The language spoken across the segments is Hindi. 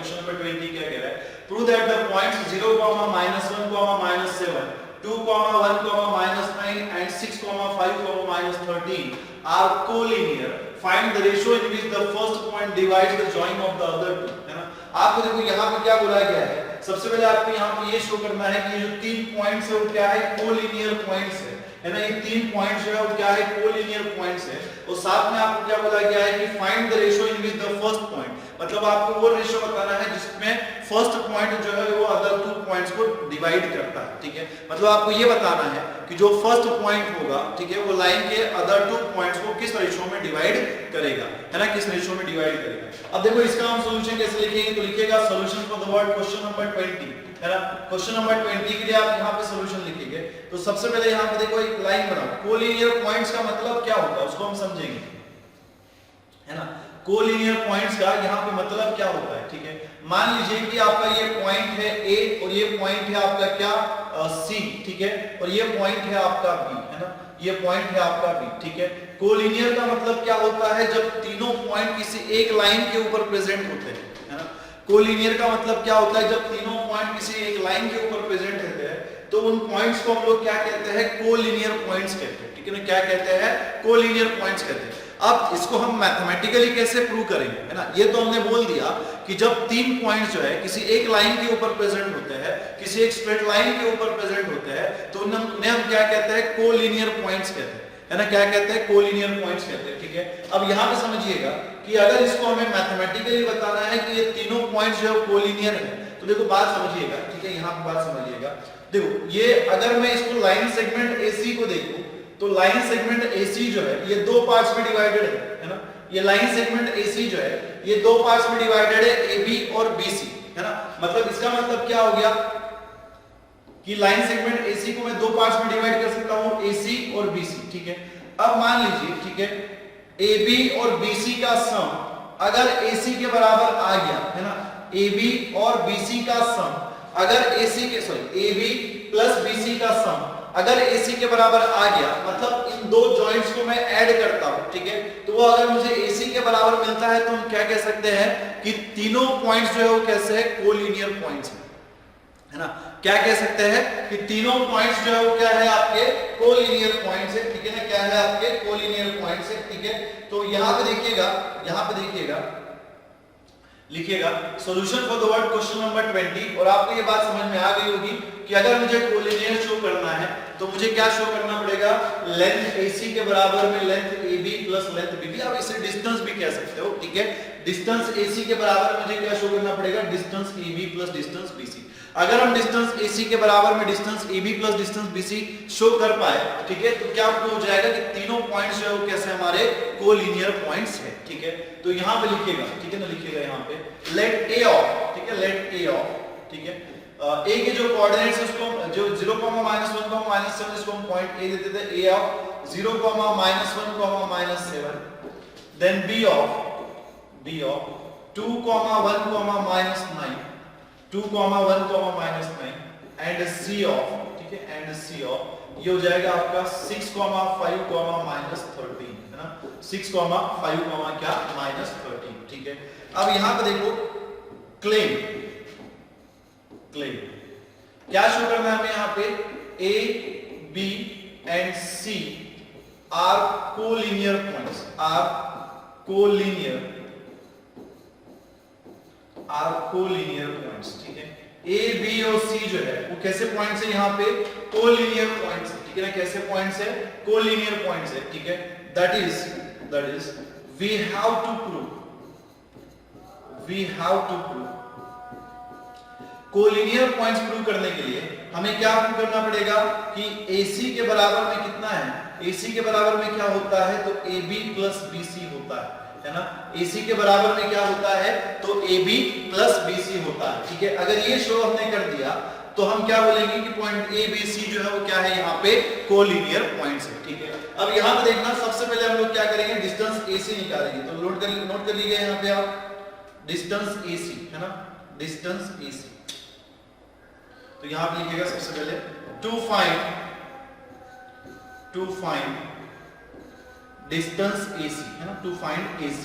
क्वेश्चन नंबर 20 क्या कह रहा है, prove that the points 0, -1, -7, 2, 1, -9 and 6, 5, -13 are collinear. Find the ratio in which the first point divides the join of the other two. है ना, आपको देखो यहाँ पे क्या बोला गया है, सबसे पहले आपको यहाँ पे ये शो करना है कि ये जो 3 पॉइंट्स है वो क्या है, कोलिनियर पॉइंट्स है ना, ये 3 पॉइंट्स जो है वो क्या है, कोलिनियर पॉइंट्स है। और साथ में आपको क्या बोला गया है कि find the ratio in which the first point, मतलब आपको वो रेशियो बताना है जिसमें फर्स्ट पॉइंट जो है वो अदर 2 पॉइंट्स को डिवाइड करता है, ठीक है। मतलब आपको ये बताना है कि जो फर्स्ट पॉइंट होगा, ठीक है, वो लाइन के अदर 2 पॉइंट्स को किस रेशियो में डिवाइड करेगा, है ना, किस रेशियो में डिवाइड करेगा। अब देखो इसका हम सॉल्यूशन कैसे लिखेंगे, तो लिखिएगा solution for the word question number 20, है ना। क्वेश्चन नंबर 20 के लिए आप यहाँ पे सॉल्यूशन लिखेंगे। तो सबसे पहले यहाँ पे देखो एक लाइन बनाओ, कोलिनियर पॉइंट्स का मतलब क्या होता है उसको हम समझेंगे, है ना। कोलिनियर पॉइंट्स का यहाँ पे मतलब क्या होता है, ठीक है। मान लीजिए कि आपका ये पॉइंट है A और ये पॉइंट है आपका क्या C, ठीक है, और ये पॉइंट है आपका B, है ना, ये पॉइंट है आपका B, ठीक है। कोलिनियर का मतलब क्या होता है, जब तीनों पॉइंट किसी एक लाइन के ऊपर प्रेजेंट होते हैं, है ना। कोलिनियर का मतलब क्या होता है, जब तीनों पॉइंट किसी एक लाइन के ऊपर प्रेजेंट रहते हैं तो उन पॉइंट्स को हम लोग क्या कहते हैं, कोलिनियर पॉइंट्स कहते हैं, ठीक है ना, क्या कहते हैं, कोलिनियर पॉइंट्स कहते हैं। अब इसको हम मैथमेटिकली कैसे प्रूव करेंगे, है ना, ये तो हमने बोल दिया कि जब 3 पॉइंट्स जो है किसी एक लाइन के ऊपर प्रेजेंट होते हैं, किसी एक स्ट्रेट लाइन के ऊपर प्रेजेंट होते हैं, तो उन्हें हम क्या कहते हैं, कोलिनियर पॉइंट्स कहते हैं, है ना, क्या कहते हैं, कोलिनियर पॉइंट्स कहते हैं, ठीक है। अब यहाँ पे समझिएगा कि अगर इसको हमें मैथमेटिकली बताना है कि ये तीनों पॉइंट्स जो है कोलिनियर है, तो देखो बात समझिएगा, ठीक है, यहाँ पे बात समझिएगा। देखो ये अगर मैं इसको लाइन सेगमेंट AC को देखूं तो लाइन सेगमेंट AC जो है ये 2 पार्ट्स में डिवाइडेड है ना, ये लाइन सेगमेंट AC जो है ये 2 पार्ट्स में डिवाइडेड है, AB और BC, है ना। मतलब इसका मतलब क्या हो गया कि लाइन सेगमेंट AC को मैं 2 पार्ट्स में डिवाइड कर सकता हूं, AC और BC, ठीक है। अब मान लीजिए, ठीक है, AB और BC का सम अगर AC के बराबर आ गया, है ना, AB और BC का सम अगर AB प्लस BC का सम अगर AC के बराबर आ गया, मतलब इन दो जॉइंट्स को मैं ऐड करता हूं, ठीक है, तो वो अगर मुझे AC के बराबर मिलता है तो हम क्या कह सकते हैं कि तीनों पॉइंट्स जो है वो कैसे है, कोलिनियर पॉइंट्स है ना। क्या कह सकते हैं कि तीनों पॉइंट्स जो है वो क्या है, आपके कोलिनियर पॉइंट्स है, ठीक है ना, क्या है, आपके कोलिनियर पॉइंट्स है, ठीक है। तो यहाँ पे देखिएगा, यहाँ पे देखिएगा, लिखिएगा solution for the word question number 20। और आपको ये बात समझ में आ गई होगी कि अगर मुझे कोलिनियर शो करना है तो मुझे क्या शो करना पड़ेगा, लेंथ AC के बराबर में length AB plus length BB, आप इसे डिस्टेंस भी कह सकते हो, ठीक है। डिस्टेंस AC के बराबर मुझे क्या शो करना पड़ेगा, distance AB plus distance BC। अगर हम डिस्टेंस AC के बराबर में distance AB plus distance BC show कर पाए, ठीक है, तो क्या प्रूव हो जाएगा कि तीनों पॉइंट्स जो है वो कैसे हमारे कोलिनियर पॉइंट्स है, ठीक है। तो यहाँ पे लिखिएगा, ठीक है ना, लिखिएगा यहाँ पे लेट A ऑफ, ठीक है, लेट A ऑफ, ठीक है, A के जो कोऑर्डिनेट्स है उसको जो 0, -1, -7 इसको हम पॉइंट A देते थे, A of 0, -1, -7, then B of 2, 1, -9, 2, 1, -9 and C of, ठीक है, एंड C ऑफ ये हो जाएगा आपका 6, 5, -13, है ना, 6, 5, क्या -13, ठीक है। अब यहाँ पे देखो क्लेम क्या शो करना है हमें, यहाँ पे A, B and C are collinear points, are collinear points, ठीक है। A, B और C जो है वो कैसे पॉइंट्स है, यहाँ पे कोलिनियर पॉइंट्स है, ठीक है ना, कैसे पॉइंट्स है, कोलिनियर पॉइंट्स है, ठीक है। That is we have to prove collinear points prove करने के लिए हमें क्या प्रूव करना पड़ेगा कि AC के बराबर में कितना है, AC के बराबर में क्या होता है, तो AB प्लस BC होता है ना। AC के बराबर में क्या होता है, तो AB प्लस BC होता है, ठीक है। अगर ये शो हमने कर दिया तो हम क्या बोलेंगे कि पॉइंट ABC जो है वो क्या है, यहाँ पे कोलिनियर पॉइंट्स है, ठीक है। अब यहाँ पे देखना, सबसे पहले हम लोग क्या करेंगे, डिस्टेंस AC निकालेंगे। तो नोट कर लीजिए यहाँ पे आप डिस्टेंस AC, है ना, डिस्टेंस AC। तो यहाँ पे लिखिएगा सबसे पहले टू फाइंड डिस्टेंस AC, है ना, टू फाइंड AC।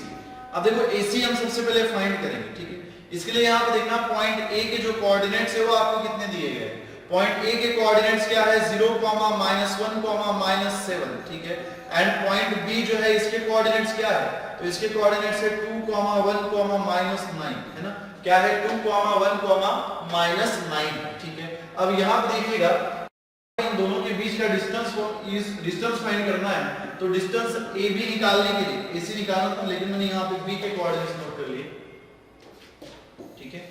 अब देखो AC हम सबसे पहले फाइंड करेंगे, ठीक है। इसके लिए यहाँ पे देखना पॉइंट ए के जो कोऑर्डिनेट्स है वो आपको कितने दिए गए। पॉइंट ए के कोऑर्डिनेट्स क्या है 0, -1, -7, ठीक है। एंड पॉइंट बी जो है इसके कोऑर्डिनेट्स क्या है, तो इसके कोऑर्डिनेट्स है 2, 1, -9, है ना। क्या है 2, 1, -9, ठीक है। अब यहाँ पे देखिएगा इन दोनों के बीच का डिस्टेंस फाइंड करना है, तो डिस्टेंस ए बी निकालने के लिए ए सी निकालना था, लेकिन मैंने यहाँ पे बी के कोऑर्डिनेट्स नोट कर लिए, ठीक है।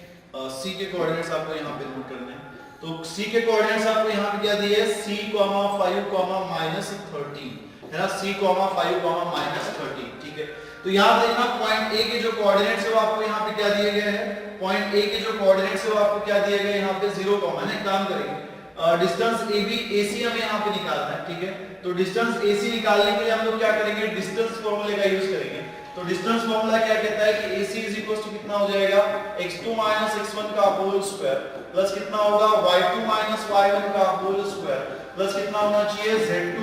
सी के कोऑर्डिनेट्स आपको यहाँ पे नोट करने हैं, तो सी के कोऑर्डिनेट्स आपको यहाँ पे क्या दिए है c, 5, -13, है ना। c, 5, -13, ठीक है। तो यहाँ देखना पॉइंट ए के जो कोऑर्डिनेट्स है वो आपको यहाँ पे क्या दिए गए हैं, पॉइंट ए के जो कोऑर्डिनेट्स है वो आपको क्या दिए गए यहाँ पे 0, है। काम करेंगे डिस्टेंस AB AC हमें यहाँ पे निकालना है, ठीक है। तो डिस्टेंस AC निकालने के लिए हम लोग क्या करेंगे, डिस्टेंस फॉर्मूले का यूज करेंगे। तो डिस्टेंस फॉर्मूला क्या कहता है कि AC कितना हो जाएगा x2 x1 का होल स्क्वायर प्लस कितना होगा y2 y1 का होल स्क्वायर प्लस कितना होना चाहिए z2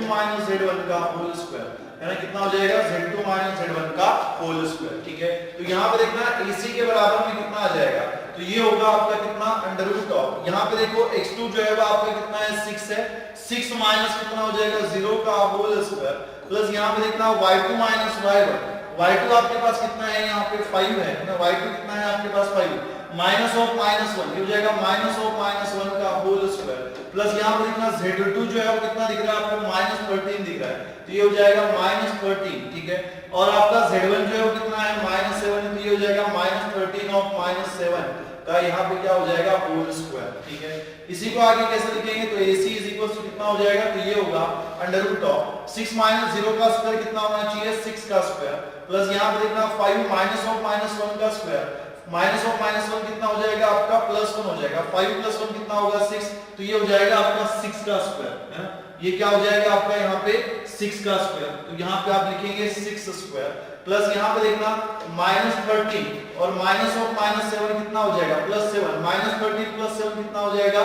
z1 का होल स्क्वायर, है ना। कितना हो जाएगा z2 z1 का होल स्क्वायर, ठीक है। तो यहाँ पे देखना AC के बराबर में कितना आ जाएगा, तो ये होगा आपका कितना अंडररूट ऑफ, यहाँ पे देखो x2 जो है वो आपका कितना है 6 है, 6 माइनस कितना हो जाएगा 0 का होल स्क्वायर प्लस यहाँ पे देखना y2 y1, y2 आपके पास कितना है यहाँ पे 5 है ना, y2 कितना है आपके पास 5, माइनस ऑफ -1 ये हो जाएगा माइनस ऑफ -1 का होल स्क्वायर प्लस यहाँ पे देखना z2 जो है वो कितना दिख रहा है आपको -13 दिख रहा है, तो ये हो जाएगा -13, ठीक है। और आपका z1 जो है वो कितना है -7, तो ये हो जाएगा -13 ऑफ -7 का यहाँ पे क्या हो जाएगा होल स्क्वायर, ठीक है। इसी को आगे कैसे लिखेंगे, तो AC कितना हो जाएगा, तो ये होगा अंडररूट ऑफ 6 - 0 का स्क्वायर कितना होना चाहिए 6 का स्क्वायर प्लस यहाँ पे देखना 5 माइनस ऑफ -1 का स्क्वायर, माइनस ऑफ -1 कितना हो जाएगा आपका +1 हो जाएगा, 5 + 1 कितना होगा 6, तो ये हो जाएगा आपका 6 का स्क्वायर, है ना। ये क्या हो जाएगा आपका यहाँ पे 6 का स्क्वायर, तो यहाँ पे आप लिखेंगे 6 स्क्वायर प्लस यहाँ पे देखना -13 और माइनस ऑफ -7 कितना हो जाएगा +7, -13 + 7 कितना हो जाएगा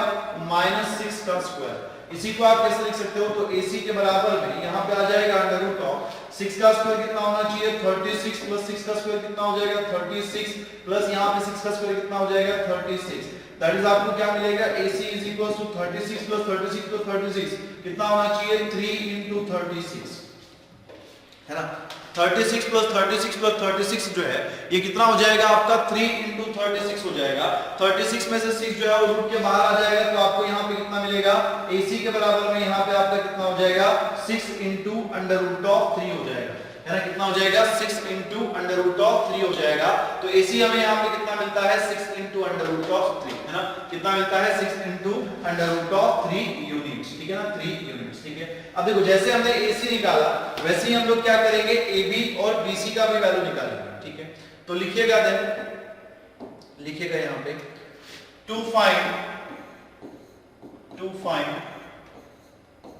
-6 का स्क्वायर। इसी को आप कैसे लिख सकते हो, तो AC के बराबर में यहाँ पे आ जाएगा अंडररूट ऑफ 6 का स्क्वायर कितना होना चाहिए 36 प्लस 6 का स्क्वायर कितना हो जाएगा 36 प्लस यहाँ पे 6 का स्क्वायर कितना हो जाएगा 36, दैट इज आपको क्या मिलेगा AC = 36 + 36 + 36 कितना होना चाहिए 3 × 36, है ना। 36 + 36 + 36 जो है ये कितना हो जाएगा आपका 3 × 36 हो जाएगा, 36 में से 6 जो है वो रूट के बाहर आ जाएगा, तो आपको यहाँ पे कितना मिलेगा AC के बराबर में यहाँ पे आपका कितना हो जाएगा 6 × √3 हो जाएगा, है ना। कितना हो जाएगा 6 × √3 हो जाएगा, तो AC हमें यहाँ पे कितना मिलता है 6 × √3, है ना। कितना मिलता है 6 × √3 यूनिट्स, ठीक है ना, 3 यूनिट्स, ठीक है। अब देखो जैसे हमने AC निकाला वैसे ही हम लोग क्या करेंगे AB और BC का भी वैल्यू निकालेंगे, ठीक है। तो लिखिएगा यहाँ पे टू फाइंड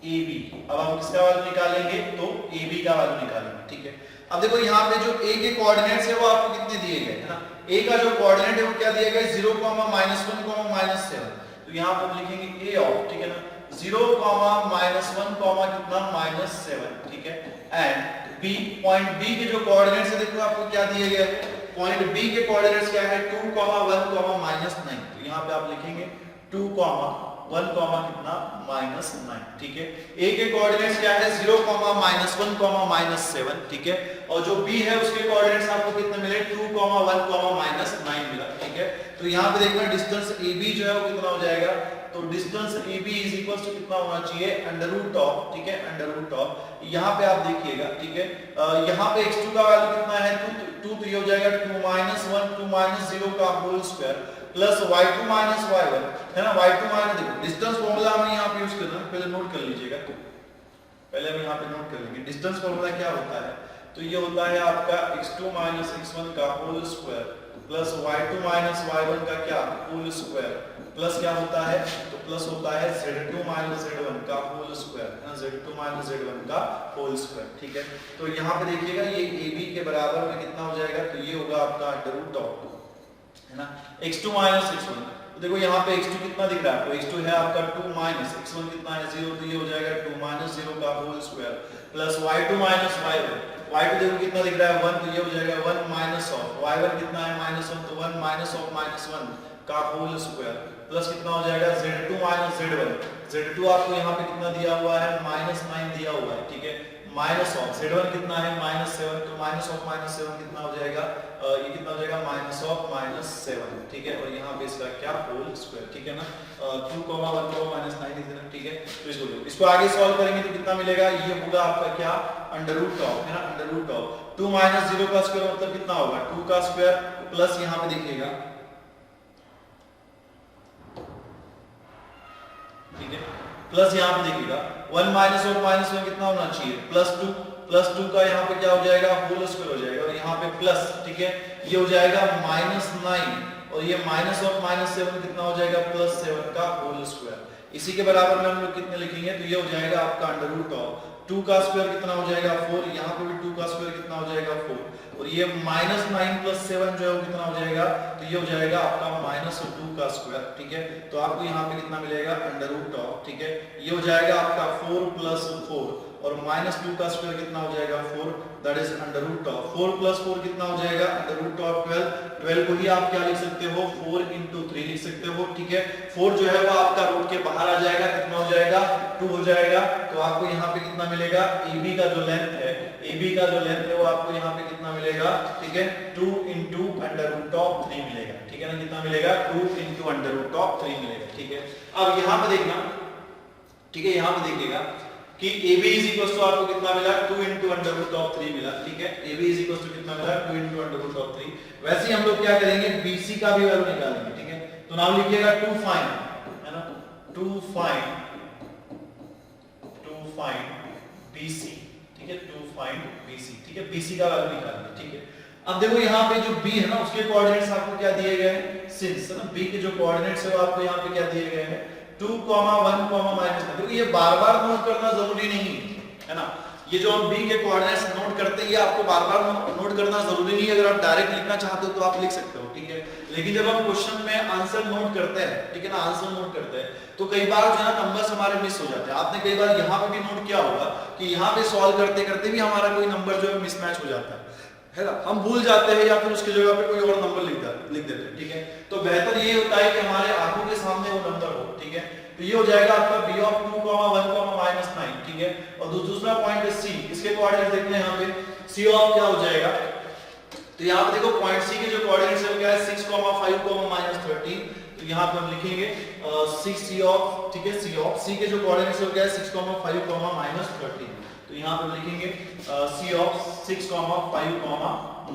AB, अब हम किसका वैल्यू निकालेंगे, तो AB का वैल्यू निकालेंगे, ठीक है। अब देखो यहाँ पे जो A के कोऑर्डिनेट्स है वो आपको कितने दिए गए, है ना। A का जो कोऑर्डिनेट है वो क्या दिया गया 0, -1, -7, तो यहाँ पर हम लिखेंगे A ऑफ, ठीक है ना, 0, -1, कितना -7, ठीक है। एंड B, पॉइंट B के जो कोऑर्डिनेट्स है देखो आपको क्या दिए गए हैं, पॉइंट B के कोऑर्डिनेट्स क्या है 2, 1, -9, तो यहाँ पे आप लिखेंगे 2, 1, कितना -9, ठीक है। A के कोऑर्डिनेट्स क्या है 0, -1, -7, ठीक है। और जो B है उसके कोऑर्डिनेट्स आपको कितने मिले 2, 1, -9 मिला, ठीक है। तो यहाँ पे देखना डिस्टेंस AB जो है वो कितना हो जाएगा, तो डिस्टेंस AB = कितना होना चाहिए अंडररूट ऑफ, ठीक है, अंडररूट ऑफ, यहाँ पे आप देखिएगा, ठीक है। यहाँ पे x2 का वैल्यू कितना है 2, तो ये हो जाएगा 2 - 1 2 - 0 का whole square plus y2 - y1, है ना। y2 देखो डिस्टेंस फार्मूला हमें यहाँ पे यूज करना है, पहले नोट कर लीजिएगा, पहले हम यहाँ पे नोट कर लेंगे डिस्टेंस फार्मूला क्या होता है, तो ये होता है आपका x2 - x1 का whole square plus y2 - y1 का क्या होल स्क्वायर प्लस क्या होता है, तो प्लस होता है z2 - z1 का होल स्क्वायर, है ना, z2 - z1 का होल स्क्वायर, ठीक है। तो यहाँ पे देखिएगा ये AB के बराबर में कितना हो जाएगा, तो ये होगा आपका अंडररूट ऑफ, है ना, x2 - x1, तो देखो यहाँ पे x2 कितना दिख रहा है, तो x2 है आपका 2 - x1 कितना है 0, तो ये हो जाएगा 2 - 0 का whole square plus y2 - y1, y2 देखो कितना दिख रहा है 1, तो ये हो जाएगा 1 माइनस ऑफ y1 कितना है -1, तो 1 माइनस ऑफ -1 का होल स्क्वायर प्लस कितना हो जाएगा z2 माइनस z1। z2 आपको यहाँ पे कितना दिया हुआ है -9 दिया हुआ है, ठीक है, माइनस ऑफ z1 कितना है -7, तो माइनस ऑफ -7 कितना हो जाएगा, ये कितना हो जाएगा माइनस ऑफ -7, ठीक है, और यहाँ पे इसका क्या होल स्क्वायर, ठीक है ना, 2, 1, -9 इज इनफ, ठीक है। तो इसको आगे सॉल्व करेंगे तो कितना मिलेगा, ये होगा आपका क्या अंडर रूट ऑफ, है ना, अंडर रूट ऑफ 2 माइनस 0 का स्क्वायर मतलब कितना होगा 2 का स्क्वायर प्लस यहाँ पे देखिएगा, ठीक है, प्लस यहाँ पे देखिएगा 1 माइनस ऑफ -1 कितना होना चाहिए +2 का यहाँ पे क्या हो जाएगा होल स्क्वायर हो जाएगा, और यहाँ पे प्लस, ठीक है, ये हो जाएगा -9 और ये माइनस ऑफ -7 कितना हो जाएगा +7 का होल स्क्वायर। इसी के बराबर में हम लोग कितने लिखेंगे, तो ये हो जाएगा आपका अंडर रूट ऑफ 2 का स्क्वायर कितना हो जाएगा 4, यहाँ पे भी 2 का स्क्वायर कितना हो जाएगा 4, और ये -9 + 7 जो है वो कितना हो जाएगा, तो ये हो जाएगा आपका -2 का स्क्वायर, ठीक है। तो आपको यहाँ पे कितना मिलेगा अंडर रूट ऑफ, ठीक है, ये हो जाएगा आपका 4 + 4 और -2 का स्क्वायर कितना हो जाएगा 4, that is under root of 4 + 4 कितना हो जाएगा अंडर रूट ऑफ 12 को ही आप क्या लिख सकते हो 4 × 3 लिख सकते हो, ठीक है। 4 जो है वो आपका रूट के बाहर आ जाएगा, कितना हो जाएगा 2 हो जाएगा, तो आपको यहाँ पे कितना मिलेगा AB का जो लेंथ है, AB का जो लेंथ है वो आपको यहाँ पे कितना मिलेगा, ठीक है, 2 × अंडर रूट ऑफ 3 मिलेगा, ठीक है ना, कितना मिलेगा 2 × अंडर रूट ऑफ 3 मिलेगा, ठीक है। अब यहाँ पे देखना, ठीक है, यहाँ पे देखिएगा कि AB = आपको कितना मिला 2 × अंडर रूट ऑफ 3 मिला, ठीक है, AB = कितना मिला 2 × अंडर रूट ऑफ 3। वैसे ही हम लोग क्या करेंगे BC का भी वैल्यू निकालेंगे, ठीक है, तो नाम लिखिएगा टू फाइंड, है ना, टू फाइंड BC, ठीक है, टू फाइंड BC, ठीक है, BC का वैल्यू निकालेंगे, ठीक है। अब देखो यहाँ पे जो B है ना उसके कोऑर्डिनेट्स आपको क्या दिए गए हैं सिंस, है ना, B के जो कोऑर्डिनेट्स है वो आपको यहाँ पे क्या दिए गए हैं 2, 1, -9। देखो ये बार-बार नोट करना जरूरी नहीं है ना, ये जो हम B के कोऑर्डिनेट्स नोट करते हैं ये आपको बार-बार नोट करना जरूरी नहीं है, अगर आप डायरेक्ट लिखना चाहते हो तो आप लिख सकते हो, ठीक है। लेकिन जब हम क्वेश्चन में आंसर नोट करते हैं, ठीक है ना, आंसर नोट करते हैं तो कई बार जो है ना नंबर्स हमारे मिस हो जाते हैं। आपने कई बार यहाँ पे भी नोट किया होगा कि यहाँ पे सॉल्व करते करते भी हमारा कोई नंबर जो है मिसमैच हो जाता है ना, हम भूल जाते हैं या फिर उसकी जगह पे कोई और नंबर लिख देते हैं, ठीक है। तो बेहतर ये होता है कि हमारे आंखों के सामने वो नंबर हो, ठीक है। तो ये हो जाएगा आपका B of 2, 1, -9, ठीक है। और दूसरा पॉइंट है C, इसके कोऑर्डिनेट्स देखते हैं यहाँ पे C of क्या हो जाएगा, तो यहाँ पे देखो पॉइंट C के जो कोऑर्डिनेट्स है वो क्या है 6, 5, -13, तो यहाँ पे हम लिखेंगे 6 C of, ठीक है, C के जो कोऑर्डिनेट्स है वो क्या है 6, 5, -13, तो यहाँ पे लिखेंगे C of 6, 5,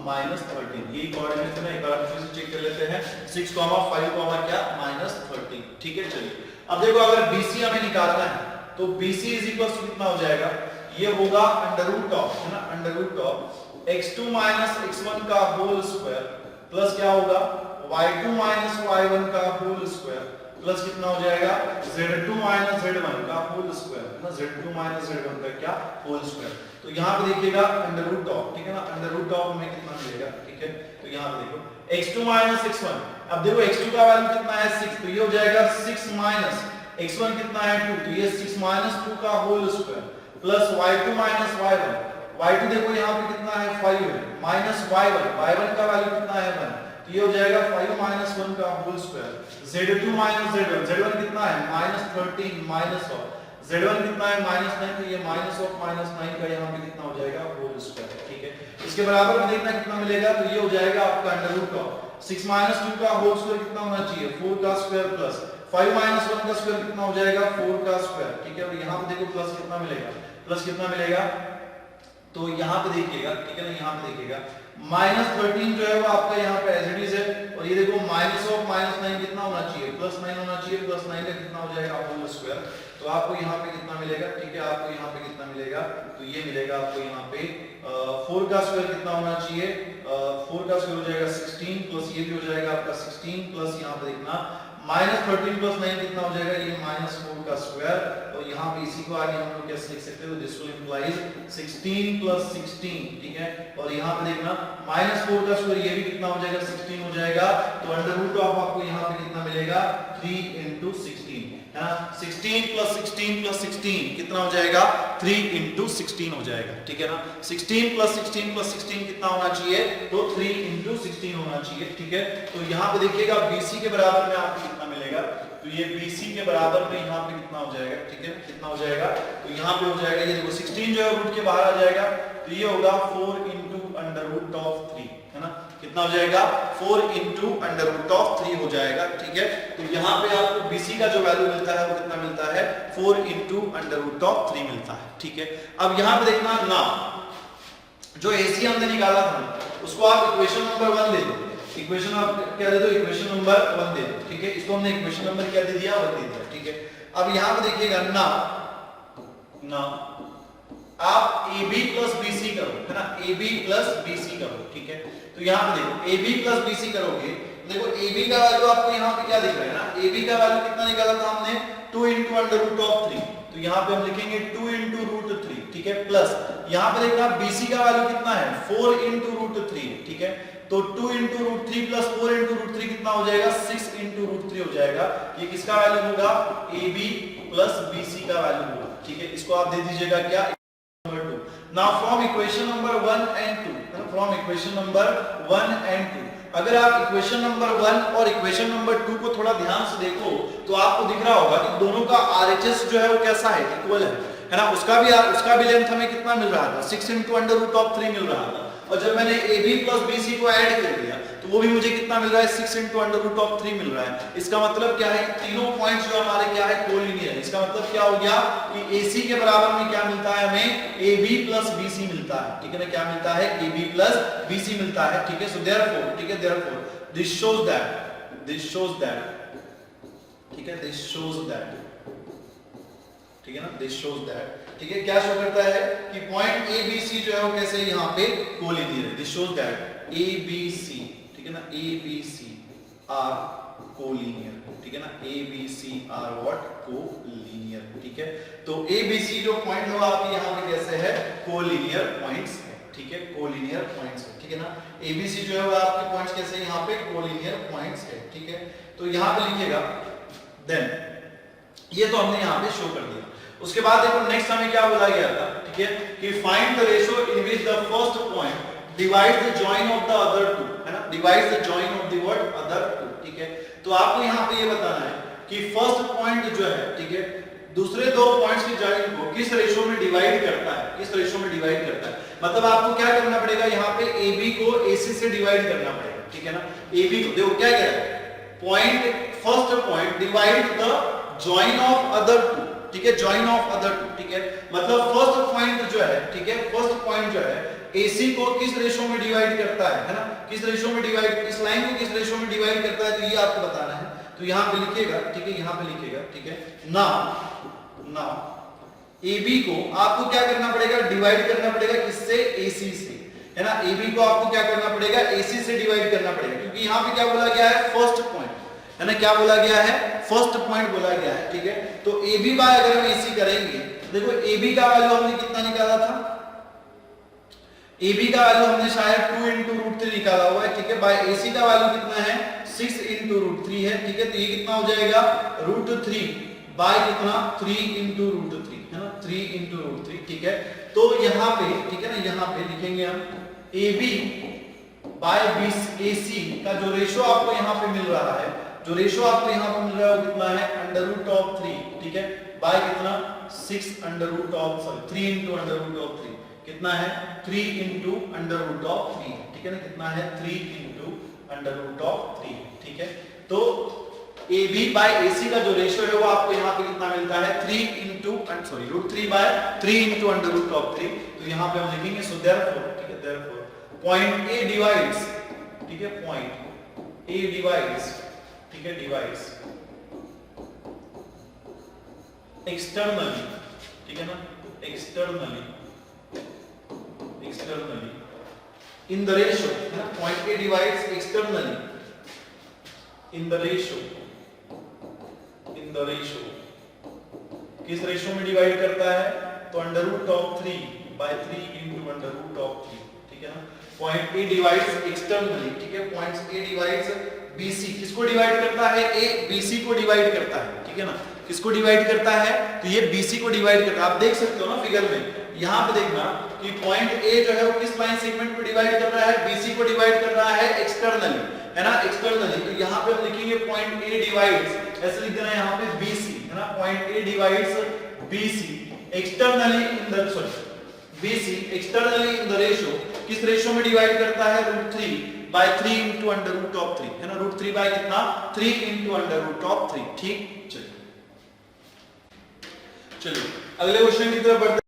-13, ये कोऑर्डिनेट्स है ना, एक बार फिर से चेक कर लेते हैं 6, 5, क्या -13, ठीक है। चलिए अब देखो अगर BC हमें निकालना है तो BC = कितना हो जाएगा, ये होगा अंडर रूट ऑफ, है ना, under root of x2 - x1 का होल स्क्वायर प्लस क्या होगा y2 - y1 का होल स्क्वायर प्लस कितना हो जाएगा z2 - z1 का होल स्क्वायर, है ना, z2 - z1 का क्या होल स्क्वायर। तो यहाँ पे देखिएगा अंडर रूट ऑफ, ठीक है ना, अंडर रूट ऑफ में कितना मिलेगा, ठीक है। तो यहाँ पे देखो x2 - x1, अब देखो x2 का वैल्यू कितना है 6, तो ये हो जाएगा 6 - x1 कितना है 2, तो ये 6 - 2 का whole square plus y2 - y1, y2 देखो यहाँ पे कितना है 5 है, माइनस y1 का वैल्यू कितना है 1, तो ये हो जाएगा 5 - 1 का होल स्क्वायर, z2 - z1 कितना है -13 माइनस ऑफ z1 कितना है -9, तो ये माइनस ऑफ -9 का यहाँ पे कितना हो जाएगा होल स्क्वायर, ठीक है। इसके बराबर में देखना कितना मिलेगा, तो ये हो जाएगा आपका अंडर रूट ऑफ 6 - 2 का होल स्क्वायर कितना होना चाहिए 4 का स्क्वायर प्लस 5 - 1 का स्क्वायर कितना हो जाएगा 4 का स्क्वायर, ठीक है। और यहाँ पे देखो प्लस कितना मिलेगा, तो यहाँ पे देखिएगा, ठीक है ना, यहाँ पे देखिएगा -13 जो है वो आपका यहाँ पे एज इट इज है, और ये देखो माइनस ऑफ -9 कितना होना चाहिए +9 होना चाहिए, +9 का कितना हो जाएगा होल स्क्वायर, तो आपको यहाँ पे कितना मिलेगा, ठीक है, आपको यहाँ पे कितना मिलेगा, तो ये मिलेगा आपको यहाँ पे 4 का स्क्वायर कितना होना चाहिए 4 का स्क्वायर हो जाएगा 16 प्लस ये भी हो जाएगा आपका 16 प्लस यहाँ पे देखना -13 + 9 कितना हो जाएगा, ये -4 का स्क्वायर, और यहाँ पे इसी को आगे हम लोग कैसे लिख सकते हो, दिस विल इंप्लाइज 16 + 16, ठीक है। और यहाँ पे देखना -4 का स्क्वायर ये भी कितना हो जाएगा 16 हो जाएगा, तो अंडर रूट ऑफ आपको यहाँ पे कितना मिलेगा 3 × 16, है ना। 16 प्लस 16 प्लस 16 कितना हो जाएगा 3 इंटू 16 हो जाएगा, ठीक है ना। 16 प्लस 16 प्लस 16 कितना होना चाहिए, तो 3 इंटू 16 होना चाहिए, ठीक है। तो यहाँ पे देखिएगा BC के बराबर में आपको कितना मिलेगा, तो ये BC के बराबर में यहाँ पे कितना हो जाएगा, ठीक है, कितना हो जाएगा, तो यहाँ पे हो जाएगा, ये देखो 16 जो है रूट के बाहर आ जाएगा, तो ये होगा 4 इंटू अंडर रूट ऑफ 3, है ना। कितना हो जाएगा 4 इंटू अंडर रूट ऑफ 3 हो जाएगा, ठीक है। तो यहाँ पे आपको BC का जो वैल्यू मिलता है वो कितना मिलता है 4 इंटू अंडर रूट ऑफ 3 मिलता है, ठीक है। अब यहाँ पे देखना ना, जो AC हमने निकाला था उसको आप इक्वेशन नंबर 1 दे दो, इक्वेशन आप क्या दे दो, इक्वेशन नंबर 1 दे दो, ठीक है। इसको हमने इक्वेशन नंबर क्या दे दिया, 1 दे दिया, ठीक है। अब यहाँ पे देखिएगा ना आप AB प्लस BC करो, है ना, AB प्लस BC करो, ठीक है। तो यहाँ पे देखो AB प्लस BC करोगे, देखो AB का वैल्यू आपको यहाँ पे क्या दिख रहा है ना, AB का वैल्यू कितना निकाला था हमने 2 इंटू अंडर रूट ऑफ 3, तो यहाँ पे हम लिखेंगे 2 इंटू रूट 3, ठीक है, प्लस यहाँ पे देखना BC का वैल्यू कितना है 4 इंटू रूट 3, ठीक है। तो 2 into root 3 plus 4 into root 3 कितना हो जाएगा 6 इंटू रूट 3 हो जाएगा। ये किसका वैल्यू होगा, AB प्लस BC का वैल्यू होगा, ठीक है। इसको आप दे दीजिएगा क्या, number 2। Now from equation number 1 and 2, from equation number 1 and 2, अगर आप इक्वेशन नंबर 1 और इक्वेशन नंबर 2 को थोड़ा ध्यान से देखो तो आपको दिख रहा होगा कि दोनों का RHS जो है वो कैसा है, इक्वल है ना। उसका भी लेंथ हमें कितना मिल रहा था 6 इंटू अंडर रूट ऑफ 3 मिल रहा था, और जब मैंने AB प्लस BC को ऐड कर दिया तो वो भी मुझे कितना मिल रहा है 6 इंटू अंडर रूट ऑफ 3 मिल रहा है। इसका मतलब क्या है, तीनों पॉइंट्स जो हमारे क्या है कोलिनियर है। इसका मतलब क्या हो गया कि AC के बराबर में क्या मिलता है हमें AB प्लस BC मिलता है, ठीक है ना। क्या मिलता है AB प्लस BC मिलता है, ठीक है। सो देयरफॉर, ठीक है, देयरफॉर दिस शोज दैट, ठीक है, दिस शोज दैट, ठीक है ना, दिस शोज दैट, ठीक है। क्या शो करता है कि पॉइंट ABC जो है वो कैसे यहाँ पे कोलिनियर है। दिस शोज दैट ABC, ठीक है ना, ABC आर कोलिनियर, ठीक है ना, ABC आर व्हाट कोलिनियर, ठीक है। तो ABC जो पॉइंट होगा आपके यहाँ पे कैसे है कोलिनियर पॉइंट्स है, ठीक है, कोलिनियर पॉइंट्स है, ठीक है ना। ABC जो है वो आपके पॉइंट्स कैसे यहाँ पे कोलिनियर पॉइंट्स है, ठीक है। तो यहाँ पे लिखिएगा, देन ये तो हमने यहाँ पे शो कर दिया। उसके बाद देखो नेक्स्ट हमें क्या बोला गया था, ठीक है, कि find the ratio in which the first point divides the join of the other two, है ना, divides the join of the word other two, ठीक है। तो आपको यहाँ पे ये बताना है कि फर्स्ट पॉइंट जो है, ठीक है, दूसरे दो पॉइंट्स की जॉइन को किस रेशियो में डिवाइड करता है, किस रेशियो में डिवाइड करता है। मतलब आपको क्या करना पड़ेगा, यहाँ पे AB को AC से डिवाइड करना पड़ेगा, ठीक है ना। AB को देखो क्या कह रहा है, point first point divide the join of other two, ठीक है, जॉइन ऑफ अदर टू, ठीक है। मतलब फर्स्ट पॉइंट जो है, ठीक है, फर्स्ट पॉइंट जो है AC को किस रेशियो में डिवाइड करता है ना, किस रेशियो में डिवाइड, इस लाइन को किस रेशियो में डिवाइड करता है, तो ये आपको बताना है। तो यहाँ पे लिखिएगा, ठीक है, यहाँ पे लिखिएगा, ठीक है। नाउ AB को आपको क्या करना पड़ेगा, डिवाइड करना पड़ेगा किससे, AC से, है ना। AB को आपको क्या करना पड़ेगा, AC से डिवाइड करना पड़ेगा, क्योंकि यहाँ पे क्या बोला गया है फर्स्ट पॉइंट, है ना, क्या बोला गया है फर्स्ट पॉइंट बोला गया है, ठीक है। तो AB बाय अगर हम AC करेंगे, देखो AB का वैल्यू हमने कितना निकाला था, AB का वैल्यू हमने शायद 2 इंटू रूट 3 निकाला हुआ है, ठीक है। बाय AC का वैल्यू कितना है 6 इंटू रूट 3 है, ठीक है। तो ये कितना हो जाएगा रूट 3 बाय कितना 3 इंटू रूट 3, है ना, 3 इंटू रूट 3, ठीक है। तो यहाँ पे, ठीक है ना, यहाँ पे लिखेंगे हम AB बाय AC का जो रेशियो आपको यहाँ पे मिल रहा है, जो रेशियो आपको यहाँ पे मिल रहा है वो कितना है अंडर रूट ऑफ 3, ठीक है, बाय कितना 6 under root of 3 into under root of 3, कितना है 3 इंटू अंडर रूट ऑफ 3, ठीक है ना, कितना है 3 इंटू अंडर रूट ऑफ 3, ठीक है। तो AB बाय AC का जो रेशियो है वो आपको यहाँ पे कितना मिलता है 3 into root 3 by 3 into under root of 3। तो यहाँ पे हम लिखेंगे सो देयरफॉर, ठीक है, देयरफॉर पॉइंट A डिवाइड्स, ठीक है, पॉइंट A डिवाइड्स, ठीक है, डिवाइड्स एक्सटर्नली, ठीक है ना, एक्सटर्नली in the ratio, है ना, point A divides externally in the ratio, किस रेशियो में डिवाइड करता है, तो under root of 3 by 3 into under root of 3, ठीक है ना। पॉइंट A डिवाइड्स एक्सटर्नली, ठीक है, पॉइंट A डिवाइड्स BC, किसको डिवाइड करता है, A BC को डिवाइड करता है, ठीक है ना। किसको डिवाइड करता है? तो ये BC को डिवाइड करता है। आप देख सकते हो ना फिगर में, यहां पे देखना कि पॉइंट A जो है वो किस लाइन सेगमेंट को डिवाइड कर रहा है? BC को डिवाइड कर रहा है एक्सटर्नली, है ना, एक्सटर्नली। तो यहां पे हम लिखेंगे पॉइंट A डिवाइड्स, ऐसे लिख देना यहां पे BC, है ना, point A divides BC externally in the BC externally in the ratio, किस रेशियो में डिवाइड करता है? √3/3 into अंडर रूट ऑफ 3, है ना, √3 बाय कितना? 3 into अंडर रूट ऑफ 3। ठीक, चलिए अगले क्वेश्चन की तरफ बढ़ते हैं।